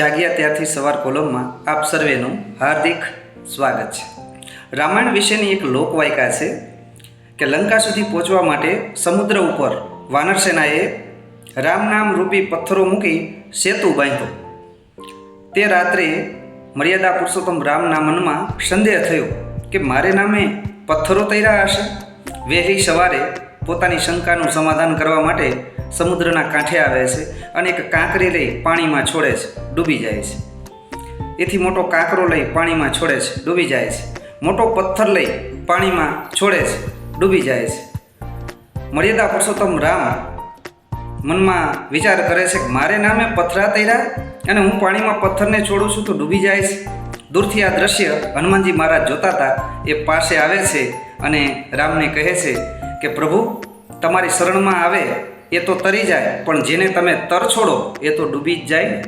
જાગ્યા ત્યારથી સવાર કોલમમાં આપ સર્વેનું હાર્દિક સ્વાગત છે। રામાયણ વિશેની એક લોકવાયકા છે કે લંકા સુધી પહોંચવા માટે સમુદ્ર ઉપર વાનર સેનાએ રામ નામ રૂપી પથ્થરો મૂકી સેતુ બાંધ્યો। તે રાત્રે મર્યાદા પુરુષોત્તમ રામના મનમાં સંદેહ થયો કે મારે નામે પથ્થરો તૈરા હશે। વહેલી સવારે પોતાની શંકાનું સમાધાન કરવા માટે સમુદ્રના કાંઠે આવે છે અને એક કાંકરી લઈ પાણીમાં છોડે છે, ડૂબી જાય છે। એથી મોટો કાંકરો લઈ પાણીમાં છોડે છે, ડૂબી જાય છે। મોટો પથ્થર લઈ પાણીમાં છોડે છે, ડૂબી જાય છે। મર્યાદા પુરુષોત્તમ રામ મનમાં વિચાર કરે છે કે મારે નામે પથ્થરા તૈરા અને હું પાણીમાં પથ્થરને છોડું છું તો ડૂબી જાય છે। દૂરથી આ દ્રશ્ય હનુમાનજી મહારાજ જોતા હતા। એ પાસે આવે છે અને રામને કહે છે કે પ્રભુ, તમારી શરણમાં આવે એ તો તરી જાય, પણ જેને તમે તર છોડો એ તો ડૂબી જ જાય ને।